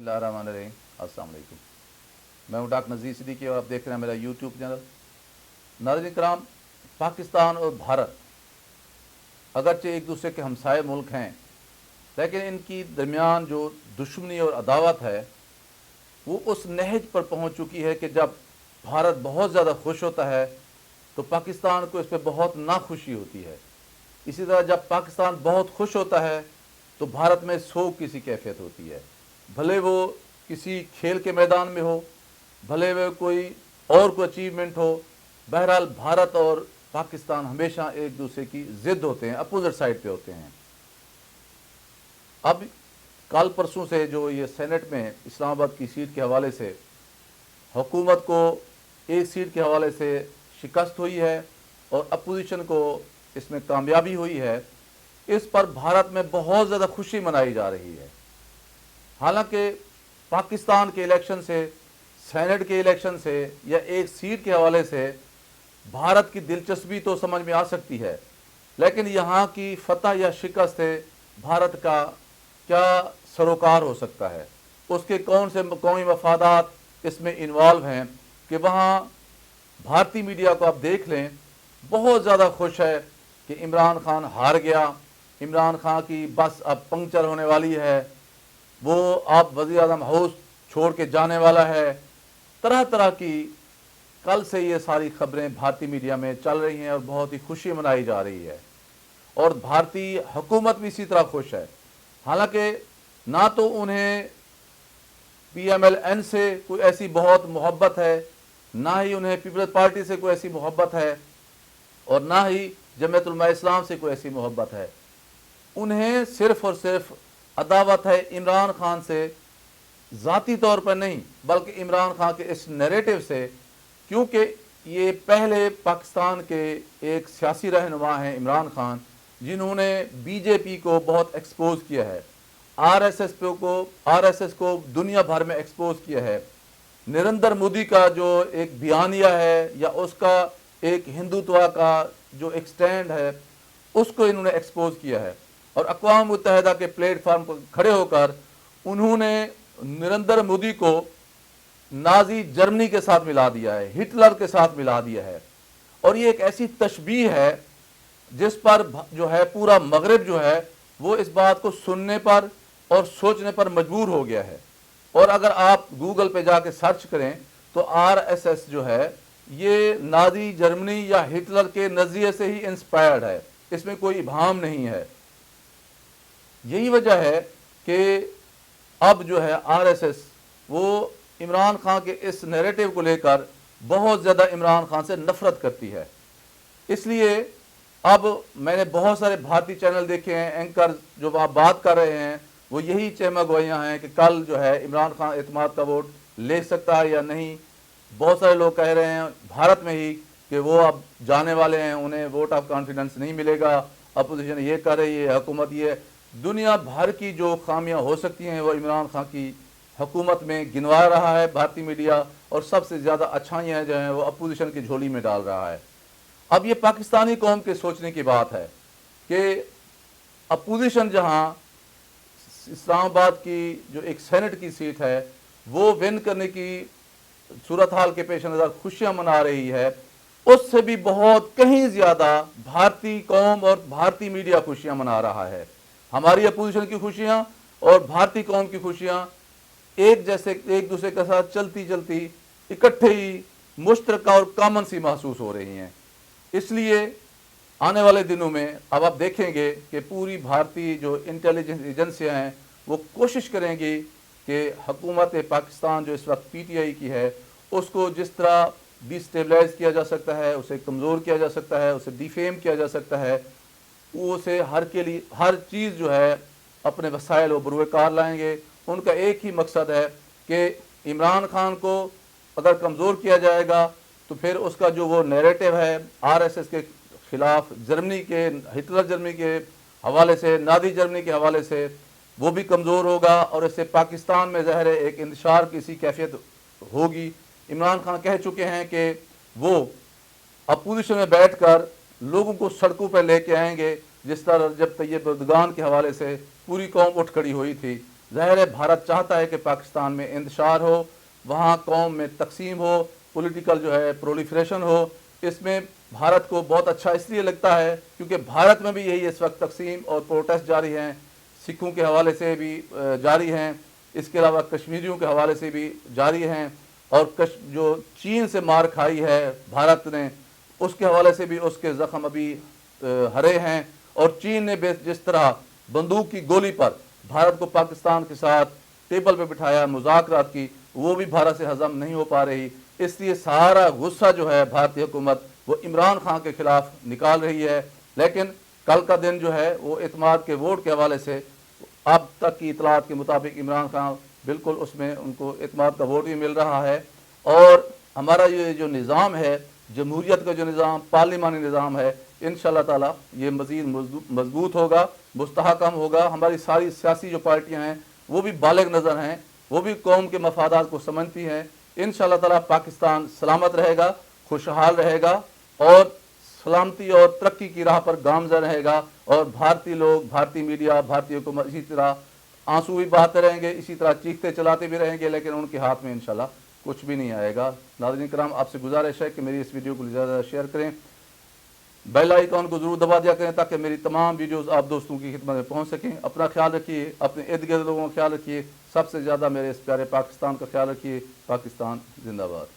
बिस्मिल्लाहिर्रहमानिर्रहीम। अस्सलाम वालेकुम। मैं हूँ डॉक्टर नज़ीर सिद्दीकी और आप देख रहे हैं मेरा यूट्यूब चैनल। नाज़रीन किराम, पाकिस्तान और भारत अगरचे एक दूसरे के हमसाए मुल्क हैं, लेकिन इनकी दरमियान जो दुश्मनी और अदावत है वो उस नहज पर पहुँच चुकी है कि जब भारत बहुत ज़्यादा खुश होता है तो पाकिस्तान को इस पर बहुत नाखुशी होती है। इसी तरह जब पाकिस्तान बहुत खुश होता है तो भारत में सोग की सी कैफियत होती है, भले वो किसी खेल के मैदान में हो, भले वो कोई और कोई अचीवमेंट हो। बहरहाल भारत और पाकिस्तान हमेशा एक दूसरे की ज़िद होते हैं, अपोजिट साइड पे होते हैं। अब कल परसों से जो ये सेनेट में इस्लामाबाद की सीट के हवाले से हुकूमत को एक सीट के हवाले से शिकस्त हुई है और अपोजिशन को इसमें कामयाबी हुई है, इस पर भारत में बहुत ज़्यादा खुशी मनाई जा रही है। हालांकि पाकिस्तान के इलेक्शन से, सेनेट के इलेक्शन से या एक सीट के हवाले से भारत की दिलचस्पी तो समझ में आ सकती है, लेकिन यहाँ की फतह या शिकस्त से भारत का क्या सरोकार हो सकता है, उसके कौन से कौमी मफादात इसमें इन्वॉल्व हैं कि वहाँ भारतीय मीडिया को आप देख लें, बहुत ज़्यादा खुश है कि इमरान खान हार गया, इमरान खान की बस अब पंक्चर होने वाली है, वो अब वज़ीर आज़म हाउस छोड़ के जाने वाला है। तरह तरह की कल से ये सारी खबरें भारतीय मीडिया में चल रही हैं और बहुत ही खुशी मनाई जा रही है और भारतीय हुकूमत भी इसी तरह खुश है। हालांकि ना तो उन्हें PMLN से कोई ऐसी बहुत मोहब्बत है, ना ही उन्हें पीपल्स पार्टी से कोई ऐसी मोहब्बत है और ना ही जमीयत उलमा इस्लाम से कोई ऐसी मोहब्बत है। उन्हें सिर्फ़ और सिर्फ अदावत है इमरान खान से, ज़ाती तौर पर नहीं बल्कि इमरान खान के इस नैरेटिव से, क्योंकि ये पहले पाकिस्तान के एक सियासी रहनुमा हैं इमरान खान, जिन्होंने BJP को बहुत एक्सपोज किया है, RSS को दुनिया भर में एक्सपोज किया है। नरेंद्र मोदी का जो एक बयानिया है या उसका एक हिंदुत्व का जो एक स्टैंड है उसको इन्होंने एक्सपोज किया है और अक़वाम मुत्तहिदा के प्लेटफार्म पर खड़े होकर उन्होंने नरेंद्र मोदी को नाजी जर्मनी के साथ मिला दिया है, हिटलर के साथ मिला दिया है। और ये एक ऐसी तशबीह है जिस पर जो है पूरा मगरिब जो है वो इस बात को सुनने पर और सोचने पर मजबूर हो गया है। और अगर आप गूगल पे जाके सर्च करें तो RSS जो है ये नाजी जर्मनी या हिटलर के नज़रिए से ही इंस्पायर्ड है, इसमें कोई इबाहम नहीं है। यही वजह है कि अब जो है RSS वो इमरान खान के इस नैरेटिव को लेकर बहुत ज़्यादा इमरान खान से नफ़रत करती है। इसलिए अब मैंने बहुत सारे भारतीय चैनल देखे हैं, एंकर जो वहाँ बात कर रहे हैं वो यही चहमा गवाइयाँ हैं कि कल जो है इमरान खान एतमाद का वोट ले सकता है या नहीं। बहुत सारे लोग कह रहे हैं भारत में ही कि वो अब जाने वाले हैं, उन्हें वोट ऑफ कॉन्फिडेंस नहीं मिलेगा, अपोजिशन ये कर रही है, हुकूमत ये। दुनिया भर की जो खामियां हो सकती हैं वो इमरान खान की हुकूमत में गिनवा रहा है भारतीय मीडिया, और सबसे ज़्यादा अच्छाइयाँ जो हैं वो अपोजिशन की झोली में डाल रहा है। अब ये पाकिस्तानी कौम के सोचने की बात है कि अपोजिशन जहाँ इस्लामाबाद की जो एक सेनेट की सीट है वो विन करने की सूरत हाल के पेश नज़र खुशियाँ मना रही है, उससे भी बहुत कहीं ज़्यादा भारतीय कौम और भारतीय मीडिया खुशियाँ मना रहा है। हमारी अपोजिशन की खुशियाँ और भारतीय कौम की खुशियाँ एक जैसे एक दूसरे के साथ चलती चलती इकट्ठे ही मुश्तरका और कॉमन सी महसूस हो रही हैं। इसलिए आने वाले दिनों में अब आप देखेंगे कि पूरी भारतीय जो इंटेलिजेंस एजेंसियाँ हैं वो कोशिश करेंगी कि हुकूमत पाकिस्तान जो इस वक्त PTI की है उसको जिस तरह डिस्टेबलाइज किया जा सकता है, उसे कमज़ोर किया जा सकता है, उसे डिफेम किया जा सकता है, उसे हर चीज़ जो है अपने वसाइल वो बरूकार लाएंगे। उनका एक ही मकसद है कि इमरान खान को अगर कमज़ोर किया जाएगा तो फिर उसका जो वो नैरेटिव है RSS के ख़िलाफ़, जर्मनी के हिटलर जर्मनी के हवाले से, नाज़ी जर्मनी के हवाले से, वो भी कमज़ोर होगा और इससे पाकिस्तान में ज़ाहिर है एक इंतशार की सी कैफियत होगी। इमरान खान कह चुके हैं कि वो अपोजिशन में बैठकर लोगों को सड़कों पर लेके आएंगे, जिस तरह जब तैयब एर्दोगान के हवाले से पूरी कौम उठ खड़ी हुई थी। ظاہر ہے بھارت چاہتا ہے کہ پاکستان میں انتشار ہو، وہاں قوم میں تقسیم ہو، پولیٹیکل جو ہے پرولیفریشن ہو۔ اس میں بھارت کو بہت اچھا اس لیے لگتا ہے کیونکہ بھارت میں بھی یہی اس وقت تقسیم اور پروٹیسٹ جاری ہیں، سکھوں کے حوالے سے بھی جاری ہیں، اس کے علاوہ کشمیریوں کے حوالے سے بھی جاری ہیں، اور جو چین سے مار کھائی ہے بھارت نے، اس کے حوالے سے بھی اس کے زخم ابھی ہرے ہیں۔ اور چین نے جس طرح بندوق کی گولی پر بھارت کو پاکستان کے ساتھ ٹیبل پہ بٹھایا مذاکرات کی، وہ بھی بھارت سے ہضم نہیں ہو پا رہی۔ اس لیے سارا غصہ جو ہے بھارتی حکومت وہ عمران خان کے خلاف نکال رہی ہے، لیکن کل کا دن جو ہے وہ اعتماد کے ووٹ کے حوالے سے اب تک کی اطلاعات کے مطابق عمران خان بالکل اس میں ان کو اعتماد کا ووٹ بھی مل رہا ہے۔ اور ہمارا یہ جو نظام ہے، جمہوریت کا جو نظام، پارلیمانی نظام ہے، انشاءاللہ تعالی یہ مزید مضبوط ہوگا، مستحکم ہوگا۔ ہماری ساری سیاسی جو پارٹیاں ہیں وہ بھی بالغ نظر ہیں، وہ بھی قوم کے مفادات کو سمجھتی ہیں۔ انشاءاللہ تعالی پاکستان سلامت رہے گا، خوشحال رہے گا، اور سلامتی اور ترقی کی راہ پر گامزن رہے گا، اور بھارتی لوگ، بھارتی میڈیا، بھارتی حکومت اسی طرح آنسو بھی بہاتے رہیں گے، اسی طرح چیختے چلاتے بھی رہیں گے، لیکن ان کے ہاتھ میں انشاءاللہ کچھ بھی نہیں آئے گا۔ ناظرین کرام، آپ سے گزارش ہے کہ میری اس ویڈیو کو زیادہ شیئر کریں، بیل آئیکن کو ضرور دبا دیا کریں تاکہ میری تمام ویڈیوز آپ دوستوں کی خدمت میں پہنچ سکیں۔ اپنا خیال رکھیے، اپنے ارد گرد لوگوں کا خیال رکھیے، سب سے زیادہ میرے اس پیارے پاکستان کا خیال رکھیے۔ پاکستان زندہ باد۔